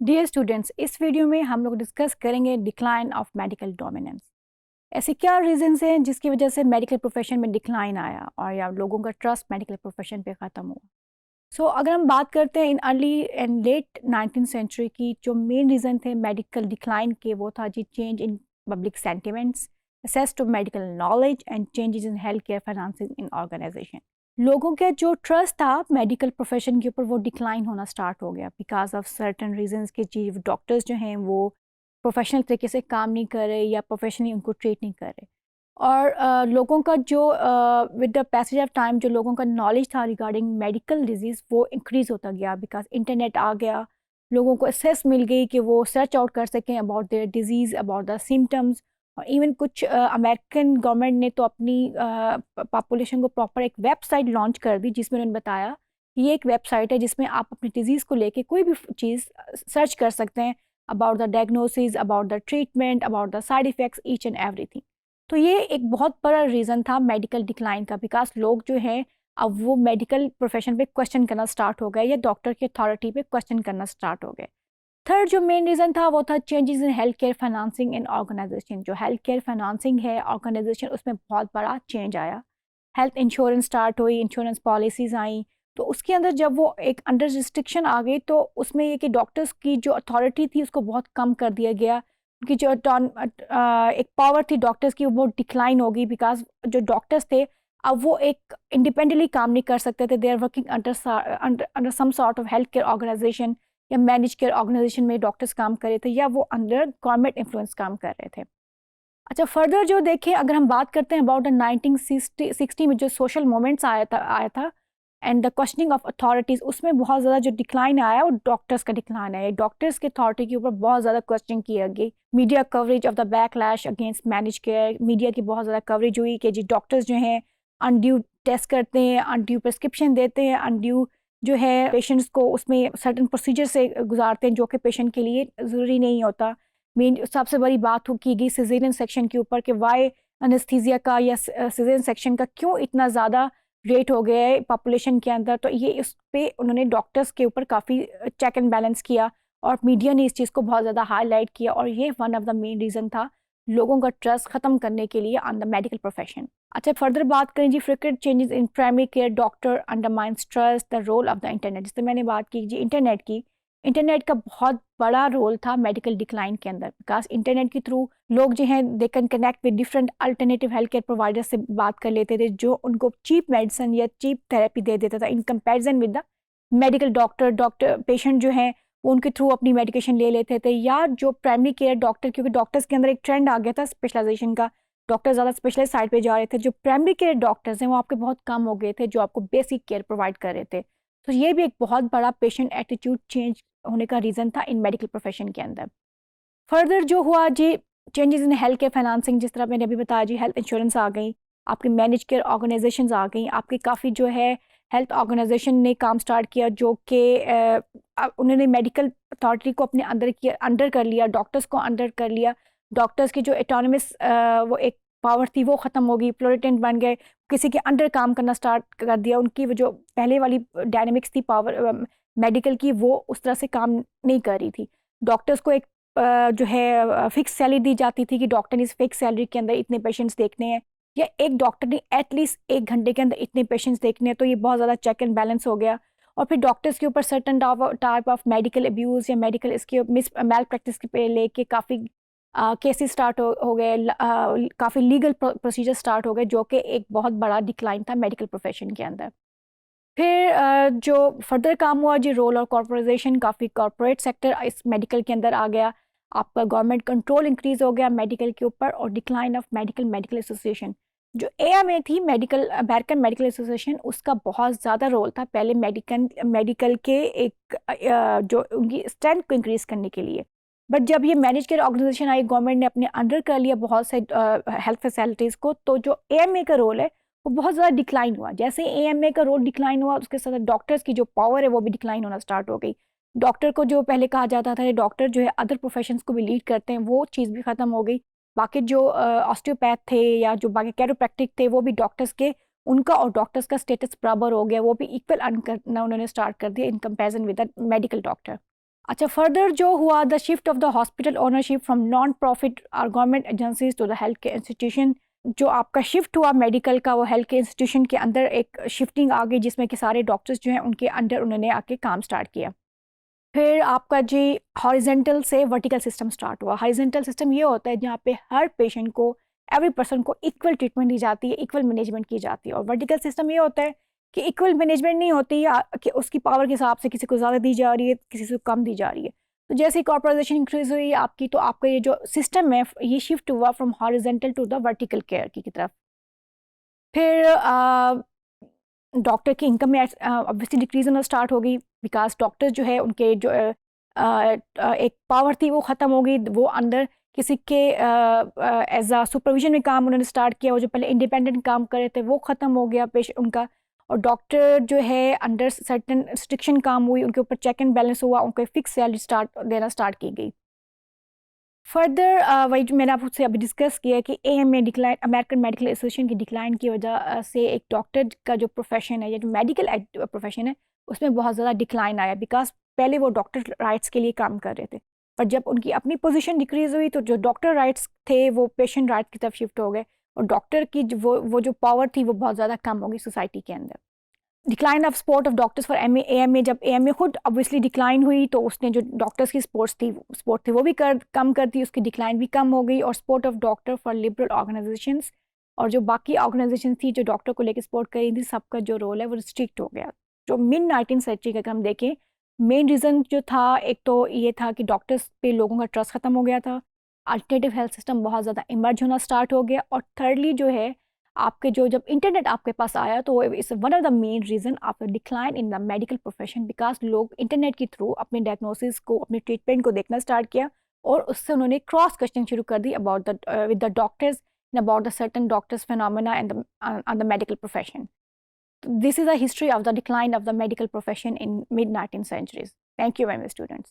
Dear students, इस video में हम लोग डिस्कस करेंगे डिक्लाइन ऑफ मेडिकल डोमिनेंस। ऐसे क्या रीजंस हैं जिसकी वजह से मेडिकल प्रोफेशन में डिक्लाइन आया और या लोगों का ट्रस्ट मेडिकल प्रोफेशन पे ख़त्म हुआ। अगर हम बात करते हैं in early and late 19th century की, जो मेन रीज़न थे मेडिकल डिक्लाइन के, वो था the change in public sentiments, access to medical knowledge and changes in health care financing in organization. लोगों का जो ट्रस्ट था मेडिकल प्रोफेशन के ऊपर वो डिक्लाइन होना स्टार्ट हो गया बिकॉज ऑफ सर्टन रीजंस के। चीफ डॉक्टर्स जो हैं वो प्रोफेशनल तरीके से काम नहीं कर रहे या प्रोफेशनली उनको ट्रीट नहीं कर रहे। और लोगों का जो with the passage of time जो लोगों का नॉलेज था रिगार्डिंग मेडिकल डिजीज़ वो इंक्रीज़ होता गया बिकॉज इंटरनेट आ गया। लोगों को एक्सेस मिल गई कि वो सर्च आउट कर सकें about their disease, about the symptoms. और इवन कुछ अमेरिकन गवर्नमेंट ने तो अपनी पॉपुलेशन को प्रॉपर एक वेबसाइट लॉन्च कर दी जिसमें उन्होंने बताया कि ये एक वेबसाइट है जिसमें आप अपनी डिजीज़ को लेके कोई भी चीज़ सर्च कर सकते हैं, about the diagnosis, about the treatment, about the side effects, each and everything. तो ये एक बहुत बड़ा रीज़न था मेडिकल डिक्लाइन का बिकॉज लोग जो हैं अब वो मेडिकल प्रोफेशन पे क्वेश्चन करना स्टार्ट हो गए या डॉक्टर की अथॉरिटी पे क्वेश्चन करना स्टार्ट हो गए। थर्ड जो मेन रीज़न था वो था changes in health care financing and organization. जो हेल्थ केयर फाइनेंसिंग है ऑर्गेनाइजेशन, उसमें बहुत बड़ा चेंज आया। हेल्थ इंश्योरेंस स्टार्ट हुई, इंश्योरेंस पॉलिसीज़ आई, तो उसके अंदर जब वो एक अंडर रिस्ट्रिक्शन आ गई तो उसमें ये कि डॉक्टर्स की जो अथॉरिटी थी उसको बहुत कम कर दिया गया। उनकी जो एक पावर थी डॉक्टर्स की वो डिक्लाइन हो गई बिकॉज जो डॉक्टर्स थे अब वो एक इंडिपेंडेंटली काम नहीं कर सकते थे। They are working under some sort of health care organization या मैनेज केयर ऑर्गेनाइजेशन में डॉक्टर्स काम कर रहे थे या वो अंडर गवर्नमेंट इन्फ्लुएंस काम कर रहे थे। अच्छा, फर्दर जो देखें अगर हम बात करते हैं अबाउट द 1960 में जो सोशल मूवमेंट्स आया था and the questioning of authorities, उसमें बहुत ज़्यादा जो डिक्लाइन आया वो डॉक्टर्स का डिक्लाइन आया। डॉक्टर्स की अथॉरिटी के ऊपर बहुत ज़्यादा क्वेश्चन किया गई। Media coverage of the backlash against manage care, media की बहुत ज़्यादा कवरेज हुई कि जी डॉक्टर्स जो हैं अनड्यू टेस्ट करते हैं, अनड्यू प्रिस्क्रिप्शन देते हैं, अनड्यू जो है पेशेंट्स को उसमें सर्टन प्रोसीजर से गुजारते हैं जो कि पेशेंट के लिए ज़रूरी नहीं होता। मेन सबसे बड़ी बात हो की गई सिजेरियन सेक्शन के ऊपर कि वाई एनेस्थीसिया का या सिजेरियन सेक्शन का क्यों इतना ज़्यादा रेट हो गया है पॉपुलेशन के अंदर। तो ये इस पे उन्होंने डॉक्टर्स के ऊपर काफ़ी चेक एंड बैलेंस किया और मीडिया ने इस चीज़ को बहुत ज़्यादा हाईलाइट किया और ये one of the main reason था लोगों का ट्रस्ट ख़त्म करने के लिए ऑन द मेडिकल प्रोफेशन। अच्छा, फर्दर बात करें the frequent changes in primary care doctor undermines trust, the role of the internet. जिससे मैंने बात की जी इंटरनेट की, इंटरनेट का बहुत बड़ा रोल था मेडिकल डिक्लाइन के अंदर बिकॉज इंटरनेट के थ्रू लोग जो हैं they can connect with different alternative health care provider से बात कर लेते थे जो उनको चीप मेडिसिन या चीप थेरेपी दे देता था in comparison with the medical doctor patient जो हैं वो उनके थ्रू अपनी मेडिकेशन ले लेते थे। या जो प्राइमरी केयर डॉक्टर, क्योंकि डॉक्टर्स के अंदर एक ट्रेंड आ गया था स्पेशलाइजेशन का, डॉक्टर ज़्यादा स्पेशलाइज साइड पे जा रहे थे। जो प्राइमरी केयर डॉक्टर्स हैं वो आपके बहुत कम हो गए थे जो आपको बेसिक केयर प्रोवाइड कर रहे थे। तो ये भी एक बहुत बड़ा पेशेंट एटीट्यूड चेंज होने का रीज़न था इन मेडिकल प्रोफेशन के अंदर। फर्दर जो हुआ the changes in health care financing, जिस तरह मैंने अभी बताया जी हेल्थ इंश्योरेंस आ गई, आपकी मैनेज केयर ऑर्गेनाइजेशंस आ गई, आपके काफ़ी जो है हेल्थ ऑर्गेनाइजेशन ने काम स्टार्ट किया जो कि उन्होंने मेडिकल अथॉरिटी को अपने अंडर कर लिया, डॉक्टर्स को अंडर कर लिया। डॉक्टर्स की जो एटोनमस वो एक पावर थी वो ख़त्म हो गई, प्लोरिटेंट बन गए, किसी के अंडर काम करना स्टार्ट कर दिया। उनकी वो जो पहले वाली डायनेमिक्स थी पावर मेडिकल की वो उस तरह से काम नहीं कर रही थी। डॉक्टर्स को एक जो है फिक्स सैलरी दी जाती थी कि डॉक्टर ने इस फिक्स सैलरी के अंदर इतने पेशेंट्स देखने हैं या एक डॉक्टर ने एटलीस्ट 1 घंटे के अंदर इतने पेशेंट्स देखने हैं। तो ये बहुत ज़्यादा चेक एंड बैलेंस हो गया। और फिर डॉक्टर्स के ऊपर certain type of medical abuse या मेडिकल इसके मेल प्रैक्टिस पे लेके काफ़ी केसेस स्टार्ट हो गए, काफ़ी लीगल प्रोसीजर स्टार्ट हो गए जो कि एक बहुत बड़ा डिक्लाइन था मेडिकल प्रोफेशन के अंदर। फिर जो फर्दर काम हुआ जी रोल और कॉर्पोरेटाइजेशन, काफ़ी कॉर्पोरेट सेक्टर इस मेडिकल के अंदर आ गया। आपका गवर्नमेंट कंट्रोल इंक्रीज हो गया मेडिकल के ऊपर और डिक्लाइन ऑफ मेडिकल एसोसिएशन। जो एएमए थी मेडिकल अमेरिकन मेडिकल एसोसिएशन, उसका बहुत ज़्यादा रोल था पहले मेडिकल के एक जो उनकी स्ट्रेंथ को इंक्रीज करने के लिए। बट जब ये manage care organisation I, government ने अपने अंडर कर लिया बहुत से हेल्थ फैसिलिटीज़ को, तो जो एएमए का रोल है वो बहुत ज़्यादा डिक्लाइन हुआ। जैसे एएमए का रोल डिक्लाइन हुआ उसके साथ डॉक्टर्स की जो पावर है वो भी डिक्लाइन होना स्टार्ट हो गई। डॉक्टर को जो पहले कहा जाता था डॉक्टर जो है अदर प्रोफेशंस को भी लीड करते हैं, वो चीज़ भी ख़त्म हो गई। बाकी जो ऑस्टियोपैथ थे या जो बाकी कैरोप्रैक्टिक थे वो भी डॉक्टर्स के, उनका और डॉक्टर्स का स्टेटस बराबर हो गया, वो भी इक्वल अर्न करना उन्होंने स्टार्ट कर दिया in comparison with the medical doctor. अच्छा, फर्दर जो हुआ the shift of the hospital ownership from non profit और government agencies to the health care institution, जो आपका शिफ्ट हुआ मेडिकल का, वो हेल्थ केयर इंस्टीट्यूशन के अंदर एक शिफ्टिंग आ गई, जिसमें कि सारे डॉक्टर्स जो हैं उनके अंडर उन्होंने आके काम स्टार्ट किया। फिर आपका जी हॉरिजेंटल से वर्टिकल सिस्टम स्टार्ट हुआ। हॉरिजेंटल सिस्टम ये होता है जहाँ पे हर पेशेंट को, एवरी पर्सन को इक्वल ट्रीटमेंट दी जाती है, इक्वल मैनेजमेंट की जाती है। और वर्टिकल सिस्टम ये होता है कि इक्वल मैनेजमेंट नहीं होती, या कि उसकी पावर के हिसाब से किसी को ज़्यादा दी जा रही है, किसी को कम दी जा रही है। तो जैसे ही कॉर्पोरेशन इंक्रीज हुई आपकी, तो आपका ये जो सिस्टम है ये शिफ्ट हुआ from horizontal to the vertical care की तरफ। फिर डॉक्टर की इनकम में ऑब्वियसली डिक्रीज होना स्टार्ट हो गई, बिकॉज डॉक्टर्स जो है उनके जो एक पावर थी वो ख़त्म हो गई। वो अंदर किसी के एज अ सुपरविजन में काम उन्होंने स्टार्ट किया, वो जो पहले इंडिपेंडेंट काम कर रहे थे वो ख़त्म हो गया पेशेंट उनका। और डॉक्टर जो है अंडर सर्टन रिस्ट्रिक्शन काम हुई, उनके ऊपर चेक एंड बैलेंस हुआ, उनको फिक्स सैलरी देना स्टार्ट की गई। फर्दर वही जो मैंने आपसे अभी डिस्कस किया कि AMA decline, American medical association की डिक्लाइन की वजह से एक डॉक्टर का जो प्रोफेशन है या जो मेडिकल प्रोफेशन है उसमें बहुत ज़्यादा डिक्लाइन आया, बिकॉज पहले वो डॉक्टर राइट्स के लिए काम कर रहे थे, पर जब उनकी अपनी पोजीशन डिक्रीज हुई तो जो डॉक्टर राइट्स थे वो पेशेंट राइट्स की तरफ शिफ्ट हो गए, और डॉक्टर की वो जो पावर थी वो बहुत ज़्यादा कम हो गई सोसाइटी के अंदर। Decline of support of doctors for M A, जब एएमए खुद ऑब्वियसली डिक्लाइन हुई तो उसने जो डॉक्टर्स की सपोर्ट थी वो भी कम कर दी, उसकी डिक्लाइन भी कम हो गई। और support of doctor for liberal organisations, और जो बाकी ऑर्गेनाइजेशन थी जो डॉक्टर को लेकर सपोर्ट कर रही थी, सबका जो रोल है वो रिस्ट्रिक्ट हो गया। जो मिड 19th सेंचुरी का अगर हम देखें, मेन रीज़न जो था, एक तो ये था कि डॉक्टर्स पे लोगों का ट्रस्ट खत्म हो गया था, अल्टरनेटिव हेल्थ सिस्टम बहुत ज़्यादा इमर्ज होना स्टार्ट हो गया, और थर्डली जो है आपके जो जब इंटरनेट आपके पास आया तो it's one of the main reason of the decline in the medical profession, because लोग इंटरनेट के थ्रू अपने डायग्नोसिस को, अपने ट्रीटमेंट को देखना स्टार्ट किया, और उससे उन्होंने क्रॉस क्वेश्चन शुरू कर दी about the with the doctors and about the certain doctors phenomena and the medical profession. This is the history of the decline of the medical profession in mid 19th centuries. Thank you very much, students.